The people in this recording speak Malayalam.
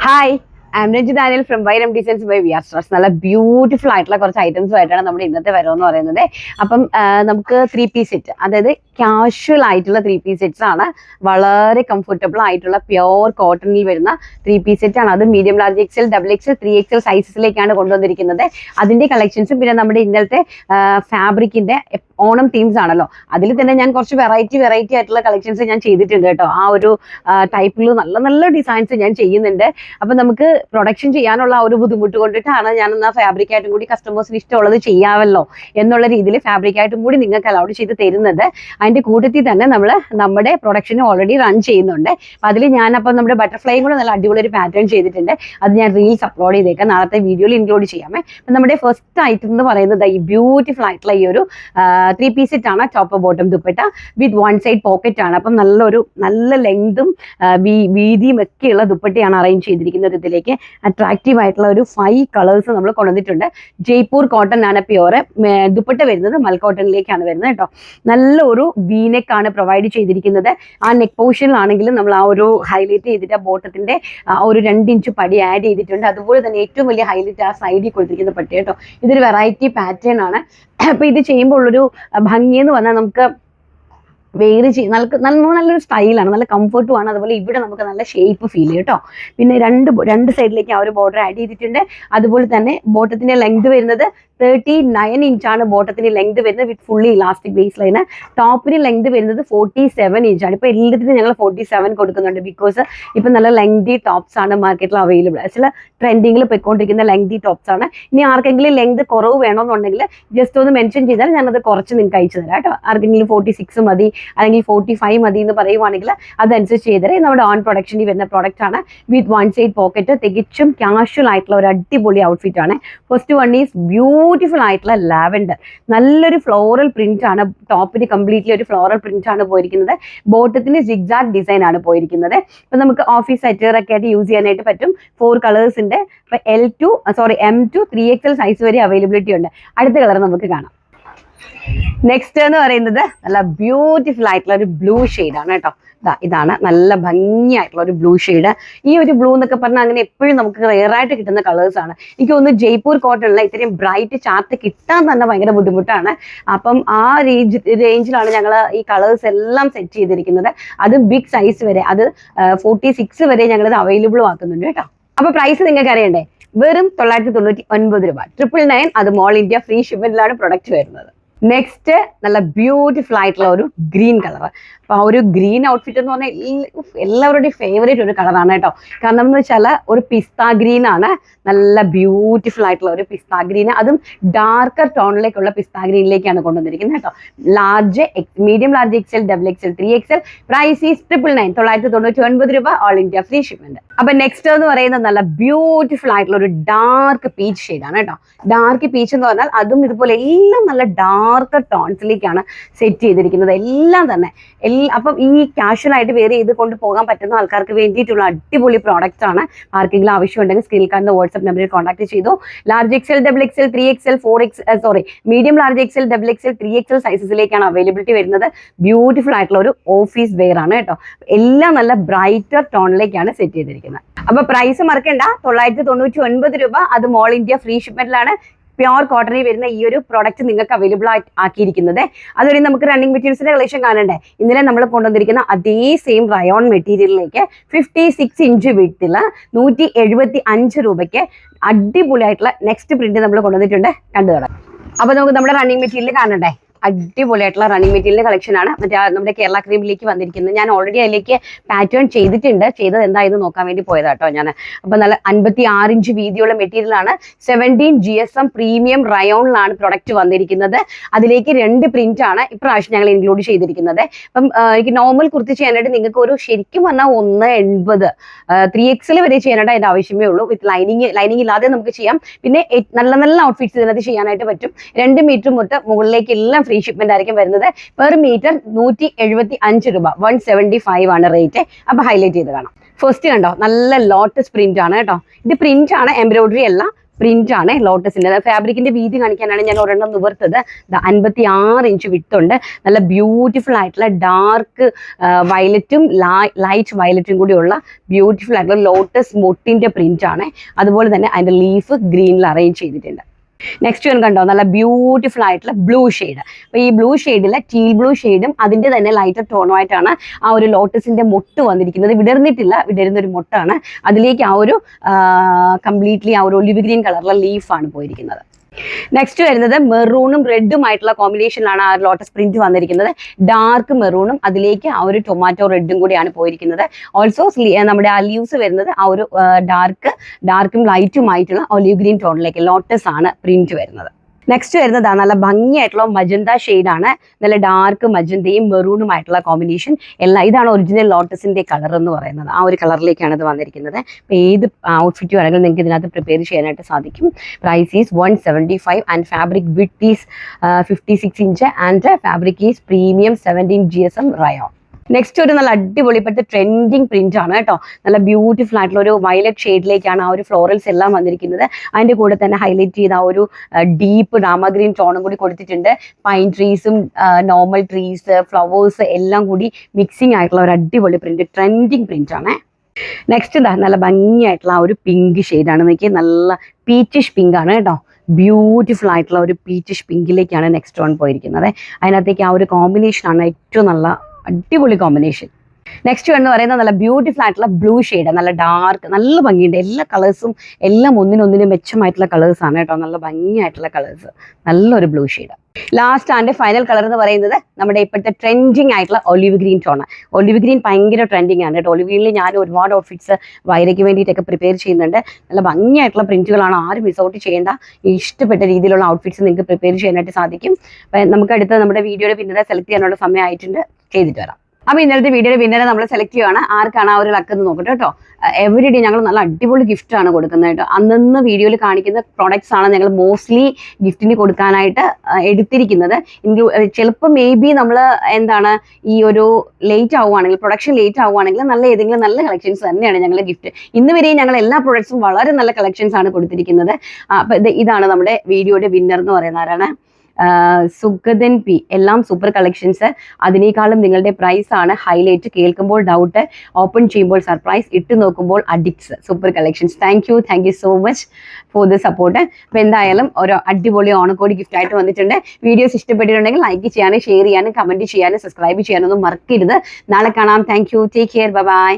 Hi, I'm Ranjit Daniel from Byram Designs by VR Stars. നല്ല ബ്യൂട്ടിഫുൾ ആയിട്ടുള്ള കുറച്ച് ഐറ്റംസ് ആയിട്ടാണ് നമ്മുടെ ഇന്നത്തെ വരവെന്ന് പറയുന്നത്. അപ്പം നമുക്ക് 3-piece സെറ്റ്, അതായത് കാഷ്വൽ ആയിട്ടുള്ള 3-piece സെറ്റ്സ് ആണ്. വളരെ കംഫർട്ടബിൾ ആയിട്ടുള്ള പ്യോർ കോട്ടണിൽ വരുന്ന 3-piece സെറ്റ് ആണ്. അത് medium, large, XL, double XL, 3XL സൈസസിലേക്കാണ് കൊണ്ടുവന്നിരിക്കുന്നത്. അതിന്റെ കളക്ഷൻസും പിന്നെ നമ്മുടെ ഇന്നലത്തെ ഫാബ്രിക്കിന്റെ ഓണം തീംസ് ആണല്ലോ, അതിൽ തന്നെ ഞാൻ കുറച്ച് വെറൈറ്റി ആയിട്ടുള്ള കളക്ഷൻസ് ഞാൻ ചെയ്തിട്ടുണ്ട് കേട്ടോ. ആ ഒരു ടൈപ്പിൽ നല്ല നല്ല ഡിസൈൻസ് ഞാൻ ചെയ്യുന്നുണ്ട്. അപ്പൊ നമുക്ക് പ്രൊഡക്ഷൻ ചെയ്യാനുള്ള ഒരു ബുദ്ധിമുട്ട് കൊണ്ടിട്ടാണ് ഞാൻ എന്നാ ഫാബ്രിക്കായിട്ടും കൂടി കസ്റ്റമേഴ്സിന് ഇഷ്ടമുള്ളത് ചെയ്യാമല്ലോ എന്നുള്ള രീതിയിൽ ഫാബ്രിക്കായിട്ടും കൂടി നിങ്ങൾക്ക് അലൗഡ് ചെയ്ത് തരുന്നത്. അതിന്റെ കൂട്ടത്തിൽ തന്നെ നമ്മൾ നമ്മുടെ പ്രൊഡക്ഷൻ ഓൾറെഡി റൺ ചെയ്യുന്നുണ്ട്. അപ്പൊ അതിൽ ഞാനപ്പം നമ്മുടെ ബട്ടർഫ്ലൈയും കൂടെ നല്ല അടിപൊളി ഒരു പാറ്റേൺ ചെയ്തിട്ടുണ്ട്. അത് ഞാൻ റീൽസ് അപ്ലോഡ് ചെയ്തേക്കാം, നാളത്തെ വീഡിയോയിൽ ഇൻക്ലൂഡ് ചെയ്യാമേ. അപ്പൊ നമ്മുടെ ഫസ്റ്റ് ഐറ്റം എന്ന് പറയുന്നത് ഈ ബ്യൂട്ടിഫുൾ ആയിട്ടുള്ള ഈ ഒരു 3-piece സെറ്റ് ആണ്. ടോപ്പ് ബോട്ടം ദുപ്പട്ട വിത്ത് 1 സൈഡ് പോക്കറ്റ് ആണ്. അപ്പം നല്ല ലെങ്തും വീതിയും ഒക്കെയുള്ള ദുപ്പട്ടയാണ് അറേഞ്ച് ചെയ്തിരിക്കുന്നത്. ഇതിലേക്ക് അട്രാക്റ്റീവ് ആയിട്ടുള്ള ഒരു 5 കളേഴ്സ് നമ്മൾ കൊണ്ടുവന്നിട്ടുണ്ട്. ജയ്പൂർ കോട്ടൺ ആണ് പ്യോർ. ദുപ്പട്ട വരുന്നത് മൽ കോട്ടണിലേക്കാണ് വരുന്നത് കേട്ടോ. നല്ല ഒരു വീനെക്ക് ആണ് പ്രൊവൈഡ് ചെയ്തിരിക്കുന്നത്. ആ നെക്ക് പോർഷനിലാണെങ്കിലും നമ്മൾ ആ ഒരു ഹൈലൈറ്റ് ചെയ്തിട്ട് ബോട്ടത്തിന്റെ ഒരു 2 ഇഞ്ച് പടി ആഡ് ചെയ്തിട്ടുണ്ട്. അതുപോലെ തന്നെ ഏറ്റവും വലിയ ഹൈലൈറ്റ് ആ സൈഡിൽ കൊടുത്തിരിക്കുന്ന പട്ടി കേട്ടോ. ഇതൊരു വെറൈറ്റി പാറ്റേൺ ആണ്. അപ്പൊ ഇത് ചെയ്യുമ്പോൾ ഉള്ളൊരു ഭംഗി എന്ന് പറഞ്ഞാൽ നമുക്ക് വേറെ നല്ലൊരു സ്റ്റൈലാണ്, നല്ല കംഫർട്ടും ആണ്. അതുപോലെ ഇവിടെ നമുക്ക് നല്ല ഷേപ്പ് ഫീൽ ചെയ്യും കേട്ടോ. പിന്നെ രണ്ട് സൈഡിലേക്ക് ആ ഒരു ബോർഡർ ആഡ് ചെയ്തിട്ടുണ്ട്. അതുപോലെ തന്നെ ബോട്ടത്തിന്റെ ലെങ്ത് വരുന്നത് 39 ഇഞ്ചാണ്. ബോട്ടത്തിന് ലെങ്ത് വരുന്നത് with fully elastic base line. ടോപ്പിന് ലെങ്ത് വരുന്നത് 47 ഇഞ്ചാണ്. ഇപ്പൊ എല്ലാത്തിനും ഞങ്ങൾ 47 കൊടുക്കുന്നുണ്ട്. ബിക്കോസ് ഇപ്പൊ നല്ല ലെങ്തി ടോപ്സ് ആണ് മാർക്കറ്റിൽ അവൈലബിൾ. ചില ട്രെൻഡിങ്ങിൽ പോയിക്കൊണ്ടിരിക്കുന്ന ലെങ്തി ടോപ്സ് ആണ്. ഇനി ആർക്കെങ്കിലും ലെങ്ത് കുറവ് വേണമെന്നുണ്ടെങ്കിൽ ജസ്റ്റ് ഒന്ന് മെൻഷൻ ചെയ്താൽ ഞാനത് കുറച്ച് നിങ്ങൾക്ക് അയച്ചു തരാം കേട്ടോ. ആർക്കെങ്കിലും 46 മതി അല്ലെങ്കിൽ 45 മതി എന്ന് പറയുവാണെങ്കിൽ അതനുസരിച്ച് ചെയ്തേരെ. നമ്മുടെ ഓൺ പ്രൊഡക്ഷനിൽ വരുന്ന പ്രോഡക്റ്റ് ആണ് വിത്ത് 1 സൈഡ് പോക്കറ്റ്. തികച്ചും കാഷ്വൽ ആയിട്ടുള്ള ഒരു അടിപൊളി ഔട്ട്ഫിറ്റ് ആണ്. ഫസ്റ്റ് വൺ ഈസ് ബ്യൂട്ടിഫുൾ ആയിട്ടുള്ള ലാവൻഡർ. നല്ലൊരു ഫ്ലോറൽ പ്രിന്റ് ആണ്. ടോപ്പിന് കംപ്ലീറ്റ്ലി ഒരു ഫ്ലോറൽ പ്രിന്റ് ആണ് പോയിരിക്കുന്നത്. ബോട്ടത്തിന് സിഗ്സാഗ് ഡിസൈൻ ആണ് പോയിരിക്കുന്നത്. ഇപ്പൊ നമുക്ക് ഓഫീസ് സെറ്ററൊക്കെ ആയിട്ട് യൂസ് ചെയ്യാനായിട്ട് പറ്റും. 4 കളേഴ്സിന്റെ M2 3XL സൈസ് വരെ അവൈലബിലിറ്റി ഉണ്ട്. അടുത്ത കളർ നമുക്ക് കാണാം. നെക്സ്റ്റ് എന്ന് പറയുന്നത് നല്ല ബ്യൂട്ടിഫുൾ ആയിട്ടുള്ള ഒരു ബ്ലൂ ആണ് കേട്ടോ. ഇതാണ് നല്ല ഭംഗിയായിട്ടുള്ള ഒരു ബ്ലൂ ഷെയ്ഡ്. ഈ ഒരു ബ്ലൂ എന്നൊക്കെ പറഞ്ഞാൽ അങ്ങനെ എപ്പോഴും നമുക്ക് റെയർ ആയിട്ട് കിട്ടുന്ന കളേഴ്സ് ആണ്. എനിക്ക് തോന്നുന്നു ജയ്പൂർ കോട്ടണിലെ ഇത്രയും ബ്രൈറ്റ് ചാർട്ട് കിട്ടാൻ തന്നെ ഭയങ്കര ബുദ്ധിമുട്ടാണ്. അപ്പം ആ റേഞ്ചിലാണ് ഞങ്ങൾ ഈ കളേഴ്സ് എല്ലാം സെറ്റ് ചെയ്തിരിക്കുന്നത്. അത് ബിഗ് സൈസ് വരെ, അത് 46 വരെ ഞങ്ങളിത് അവൈലബിൾ ആക്കുന്നുണ്ട് കേട്ടോ. അപ്പൊ പ്രൈസ് നിങ്ങൾക്ക് അറിയണ്ടേ? വെറും 999 രൂപ, 999. അത് മോൾ ഇന്ത്യ ഫ്രീ ഷിപ്മെന്റിലാണ് പ്രൊഡക്റ്റ് വരുന്നത്. നെക്സ്റ്റ് നല്ല ബ്യൂട്ടിഫുൾ ആയിട്ടുള്ള ഒരു ഗ്രീൻ കളർ. അപ്പൊ ആ ഒരു ഗ്രീൻ ഔട്ട്ഫിറ്റ് എന്ന് പറഞ്ഞാൽ എല്ലാവരുടെയും ഫേവറേറ്റ് ഒരു കളറാണ് കേട്ടോ. കാരണം എന്ന് വെച്ചാൽ ഒരു പിസ്ത ഗ്രീൻ ആണ്. നല്ല ബ്യൂട്ടിഫുൾ ആയിട്ടുള്ള ഒരു പിസ്ത ഗ്രീൻ, അതും ഡാർക്കർ ടോണിലേക്കുള്ള പിസ്ത ഗ്രീനിലേക്കാണ് കൊണ്ടുവന്നിരിക്കുന്നത് കേട്ടോ. Large, medium, large, XL, double XL, 3XL. Price is 999, 999 രൂപ, ഓൾ ഇന്ത്യ ഫ്രീ ഷിപ്മെന്റ്. അപ്പൊ നെക്സ്റ്റ് എന്ന് പറയുന്നത് നല്ല ബ്യൂട്ടിഫുൾ ആയിട്ടുള്ള ഒരു ഡാർക്ക് പീച്ച് ഷെയ്ഡാണ് കേട്ടോ. ഡാർക്ക് പീച്ച് എന്ന് പറഞ്ഞാൽ അതും ഇതുപോലെ എല്ലാം നല്ല ഡാർക്ക് ടോൺസിലേക്കാണ് സെറ്റ് ചെയ്തിരിക്കുന്നത്. എല്ലാം തന്നെ അപ്പം ഈ കാഷ്വൽ ആയിട്ട് വേറെ ചെയ്ത് കൊണ്ട് പോകാൻ പറ്റുന്ന ആൾക്കാർക്ക് വേണ്ടിയിട്ടുള്ള അടിപൊളി പ്രോഡക്റ്റ്സ് ആണ്. ആർക്കെങ്കിലും ആവശ്യമുണ്ടെങ്കിൽ സ്ക്രീനിൽ കാണുന്ന വാട്സ്ആപ്പ് നമ്പറിൽ കോൺടാക്ട് ചെയ്തു. Large XL, double XL, 3XL, 4XL, medium, large XL, double XL, 3XL സൈസസിലേക്കാണ് അവൈലബിലിറ്റി വരുന്നത്. ബ്യൂട്ടിഫുൾ ആയിട്ടുള്ള ഒരു ഓഫീസ് വെയർ ആണ് കേട്ടോ. എല്ലാം നല്ല ബ്രൈറ്റർ ടോണിലേക്കാണ് സെറ്റ് ചെയ്തിരിക്കുന്നത്. അപ്പൊ പ്രൈസ് മറക്കണ്ട, 999 രൂപ. അത് മോൾ ഇന്ത്യ ഫ്രീ ഷിപ്മെന്റിലാണ് പ്യോർ കോട്ടണിൽ വരുന്ന ഈ ഒരു പ്രോഡക്റ്റ് നിങ്ങൾക്ക് അവൈലബിൾ ആക്കിയിരിക്കുന്നത്. അതുവരെ നമുക്ക് റണ്ണിങ് മെറ്റീരിയൽസിന്റെ കളക്ഷൻ കാണണ്ടേ? ഇന്നലെ നമ്മൾ കൊണ്ടുവന്നിരിക്കുന്ന അതേ സെയിം റയോൺ മെറ്റീരിയലിലേക്ക് 56 ഇഞ്ച് വിഡ്ത്തിൽ 175 രൂപയ്ക്ക് അടിപൊളിയായിട്ടുള്ള നെക്സ്റ്റ് പ്രിന്റ് നമ്മൾ കൊണ്ടുവന്നിട്ടുണ്ട്. കണ്ടു തുടങ്ങാം. അപ്പൊ നമുക്ക് നമ്മുടെ റണ്ണിങ് മെറ്റീരിയൽ കാണണ്ടേ? അടിപൊളിയായിട്ടുള്ള റണ്ണിങ് മെറ്റീരിയൽ കളക്ഷനാണ് നമ്മുടെ കേരള ക്രീമിലേക്ക് വന്നിരിക്കുന്നത്. ഞാൻ ഓൾറെഡി അതിലേക്ക് പാറ്റേൺ ചെയ്തിട്ടുണ്ട്. ചെയ്തത് എന്തായെന്ന് നോക്കാൻ വേണ്ടി പോയതാട്ടോ ഞാൻ. അപ്പൊ നല്ല 56 ഇഞ്ച് വീതിയുള്ള മെറ്റീരിയലാണ്. 17 GSM പ്രീമിയം റയോണിലാണ് പ്രൊഡക്റ്റ് വന്നിരിക്കുന്നത്. അതിലേക്ക് 2 പ്രിന്റ് ആണ് ഇപ്രാവശ്യം ഞങ്ങൾ ഇൻക്ലൂഡ് ചെയ്തിരിക്കുന്നത്. അപ്പം എനിക്ക് നോർമൽ കുർത്തി ചെയ്യാനായിട്ട് നിങ്ങൾക്ക് ഒരു ശരിക്കും പറഞ്ഞാൽ 180 3XL വരെ ചെയ്യാനായിട്ട് അതിന്റെ ആവശ്യമേ ഉള്ളൂ. വിത്ത് ലൈനിങ് ഇല്ലാതെ നമുക്ക് ചെയ്യാം. പിന്നെ നല്ല നല്ല ഔട്ട്ഫിറ്റ്സ് ഇതിനകത്ത് ചെയ്യാനായിട്ട് പറ്റും. 2 മീറ്റർ മുതൽ മുകളിലേക്ക് എല്ലാം ഫ്രീ ഷിപ്മെന്റ് ആയിരിക്കും വരുന്നത്. പെർ മീറ്റർ 175 രൂപ, 175 ആണ് റേറ്റ്. അപ്പൊ ഹൈലൈറ്റ് ചെയ്ത് കാണാം. ഫസ്റ്റ് കണ്ടോ, നല്ല ലോട്ടസ് പ്രിന്റ് ആണ് കേട്ടോ. ഇത് പ്രിന്റ് ആണ്, എംബ്രോയിഡറി അല്ല, പ്രിന്റ് ആണ് ലോട്ടസിന്റെ. ഫാബ്രിക്കിന്റെ വീതി കാണിക്കാനാണ് ഞാൻ ഒരെണ്ണം നിവർത്തത്. 56 ഇഞ്ച് വിട്ടുണ്ട്. നല്ല ബ്യൂട്ടിഫുൾ ആയിട്ടുള്ള ഡാർക്ക് വയലറ്റും ലൈറ്റ് വയലറ്റും കൂടിയുള്ള ബ്യൂട്ടിഫുൾ ആയിട്ടുള്ള ലോട്ടസ് മൊട്ടിന്റെ പ്രിന്റ് ആണ്. അതുപോലെ തന്നെ അതിന്റെ ലീഫ് ഗ്രീനിൽ അറേഞ്ച് ചെയ്തിട്ടുണ്ട്. നെക്സ്റ്റ് വൺ കണ്ടോ, നല്ല ബ്യൂട്ടിഫുൾ ആയിട്ടുള്ള ബ്ലൂ ഷെയ്ഡ്. അപ്പൊ ഈ ബ്ലൂ ഷെയ്ഡിലെ ടീൽ ബ്ലൂ ഷെയ്ഡും അതിന്റെ തന്നെ ലൈറ്റർ ടോണുമായിട്ടാണ് ആ ഒരു ലോട്ടസിന്റെ മൊട്ട് വന്നിരിക്കുന്നത്. വിടർന്നിട്ടില്ല, വിടരുന്ന ഒരു മൊട്ടാണ്. അതിലേക്ക് ആ ഒരു കംപ്ലീറ്റ്ലി ആ ഒരു ഒലിവ് ഗ്രീൻ കളറിലെ ലീഫാണ് പോയിരിക്കുന്നത്. നെക്സ്റ്റ് വരുന്നത് മെറൂണും റെഡും ആയിട്ടുള്ള കോമ്പിനേഷനിലാണ് ആ ലോട്ടസ് പ്രിന്റ് വന്നിരിക്കുന്നത്. ഡാർക്ക് മെറൂണും അതിലേക്ക് ആ ഒരു ടൊമാറ്റോ റെഡും കൂടിയാണ് പോയിരിക്കുന്നത്. ഓൾസോ നമ്മുടെ ആ ലീവ്സ് വരുന്നത് ആ ഒരു ഡാർക്കും ലൈറ്റും ആയിട്ടുള്ള ഒലിവ് ഗ്രീൻ ടോണിലേക്ക് ലോട്ടസ് ആണ് പ്രിന്റ് വരുന്നത്. നെക്സ്റ്റ് വരുന്നത് നല്ല ഭംഗിയായിട്ടുള്ള മജന്ത ഷെയ്ഡാണ്. നല്ല ഡാർക്ക് മജന്തയും മെറൂണുമായിട്ടുള്ള കോമ്പിനേഷൻ എല്ലാം. ഇതാണ് ഒറിജിനൽ ലോട്ടസിന്റെ കളർ എന്ന് പറയുന്നത്. ആ ഒരു കളറിലേക്കാണ് ഇത് വന്നിരിക്കുന്നത്. അപ്പോൾ ഏത് ഔട്ട്ഫിറ്റ് വേണമെങ്കിലും നിങ്ങൾക്ക് ഇതിനകത്ത് പ്രിപ്പയർ ചെയ്യാനായിട്ട് സാധിക്കും. Price is 175 and fabric width is 56 inch and fabric is premium 17 GSM rayon. Next ഒരു നല്ല അടിപൊളി ഇപ്പോഴത്തെ ട്രെൻഡിങ് പ്രിന്റ് ആണ് കേട്ടോ. നല്ല ബ്യൂട്ടിഫുൾ ആയിട്ടുള്ള ഒരു വയലറ്റ് ഷെയ്ഡിലേക്കാണ് ആ ഒരു ഫ്ലോറൽസ് എല്ലാം വന്നിരിക്കുന്നത്. അതിന്റെ കൂടെ തന്നെ ഹൈലൈറ്റ് ചെയ്ത ആ ഒരു ഡീപ്പ് രാമ ഗ്രീൻ ടോണും കൂടി കൊടുത്തിട്ടുണ്ട്. പൈൻ ട്രീസും നോർമൽ ട്രീസ് ഫ്ലവേഴ്സ് എല്ലാം കൂടി മിക്സിംഗ് ആയിട്ടുള്ള ഒരു അടിപൊളി പ്രിന്റ്, ട്രെൻഡിങ് പ്രിന്റ് ആണ്. നെക്സ്റ്റ് നല്ല ഭംഗിയായിട്ടുള്ള ആ ഒരു പിങ്ക് ഷെയ്ഡാണ്. നോക്കി, നല്ല പീച്ചിഷ് പിങ്ക് ആണ് കേട്ടോ. ബ്യൂട്ടിഫുൾ ആയിട്ടുള്ള ഒരു പീച്ചിഷ് പിങ്കിലേക്കാണ് നെക്സ്റ്റ് വൺ പോയിരിക്കുന്നത്. അതിനകത്തേക്ക് ആ ഒരു കോമ്പിനേഷനാണ് ഏറ്റവും നല്ല അടിപൊളി കോമ്പിനേഷൻ. നെക്സ്റ്റ് എന്ന് പറയുന്നത് നല്ല ബ്യൂട്ടിഫുൾ ആയിട്ടുള്ള ബ്ലൂ ഷെയ്ഡ്, നല്ല ഡാർക്ക്, നല്ല ഭംഗിയുണ്ട്. എല്ലാ കളേഴ്സും എല്ലാം ഒന്നിനൊന്നിനും മെച്ചമായിട്ടുള്ള കളേഴ്സാണ് കേട്ടോ. നല്ല ഭംഗിയായിട്ടുള്ള കളേഴ്സ്, നല്ലൊരു blue shade. Last and final colour എന്ന് പറയുന്നത് നമ്മുടെ ഇപ്പോഴത്തെ ട്രെൻഡിങ് ആയിട്ടുള്ള olive green tone. Olive green ഭയങ്കര ട്രെൻഡിങ് ആണ് കേട്ടോ. ഒലിവ് ഗ്രീനിൽ ഞാൻ ഒരുപാട് ഔട്ട്ഫിറ്റ്സ് വൈരയ്ക്ക് വേണ്ടിയിട്ടൊക്കെ പ്രിപ്പയർ ചെയ്യുന്നുണ്ട്. നല്ല ഭംഗിയായിട്ടുള്ള പ്രിന്റുകളാണ്, ആരും മിസ് ഔട്ട് ചെയ്യേണ്ട. ഇഷ്ടപ്പെട്ട രീതിയിലുള്ള ഔട്ട്ഫിറ്റ്സ് നിങ്ങൾക്ക് പ്രിപ്പയർ ചെയ്യാനായിട്ട് സാധിക്കും. നമുക്ക് അടുത്ത നമ്മുടെ വീഡിയോയുടെ പിന്നീട് സെലക്ട് ചെയ്യാനുള്ള സമയമായിട്ടുണ്ട്, ചെയ്തിട്ട് വരാം. അപ്പൊ ഇന്നലത്തെ വീഡിയോയുടെ വിന്നറെ നമ്മൾ സെലക്ട് ചെയ്യുകയാണ്. ആർക്കാണ് ആ ഒരു ലക്ക് എന്ന് നോക്കട്ടെ കേട്ടോ. എവറി ഡേ ഞങ്ങൾ നല്ല അടിപൊളി ഗിഫ്റ്റ് ആണ് കൊടുക്കുന്നത് കേട്ടോ. അന്നന്ന് വീഡിയോയിൽ കാണിക്കുന്ന പ്രോഡക്ട്സ് ആണ് ഞങ്ങൾ മോസ്റ്റ്ലി ഗിഫ്റ്റിന് കൊടുക്കാനായിട്ട് എടുത്തിരിക്കുന്നത്. ചിലപ്പോൾ മേ ബി നമ്മൾ ഈ ഒരു ലേറ്റ് ആവുകയാണെങ്കിൽ, പ്രൊഡക്ഷൻ ലേറ്റ് ആവുകയാണെങ്കിൽ നല്ല ഏതെങ്കിലും നല്ല കളക്ഷൻസ് തന്നെയാണ് ഞങ്ങൾ ഗിഫ്റ്റ്. ഇന്ന് വരെയും ഞങ്ങൾ എല്ലാ പ്രൊഡക്ട്സും വളരെ നല്ല കളക്ഷൻസ് ആണ് കൊടുത്തിരിക്കുന്നത്. അപ്പൊ ഇതാണ് നമ്മുടെ വീഡിയോയുടെ വിന്നർ എന്ന് പറയുന്ന ആരാണ്? സുഗതൻ പി. എല്ലാം സൂപ്പർ കളക്ഷൻസ്. അതിനേക്കാളും നിങ്ങളുടെ പ്രൈസ് ആണ് ഹൈലൈറ്റ്. കേൾക്കുമ്പോൾ ഡൗട്ട്, ഓപ്പൺ ചെയ്യുമ്പോൾ സർപ്രൈസ്, ഇട്ട് നോക്കുമ്പോൾ addicts. Super collections. Thank you so much for the support. അപ്പോൾ എന്തായാലും ഒരു അടിപൊളി ഓണക്കോടി ഗിഫ്റ്റ് ആയിട്ട് വന്നിട്ടുണ്ട്. വീഡിയോസ് ഇഷ്ടപ്പെട്ടിട്ടുണ്ടെങ്കിൽ ലൈക്ക് ചെയ്യാനും ഷെയർ ചെയ്യാനും കമന്റ് ചെയ്യാനും സബ്സ്ക്രൈബ് ചെയ്യാനൊന്നും മറക്കരുത്. നാളെ കാണാം. Thank you. Take care. By.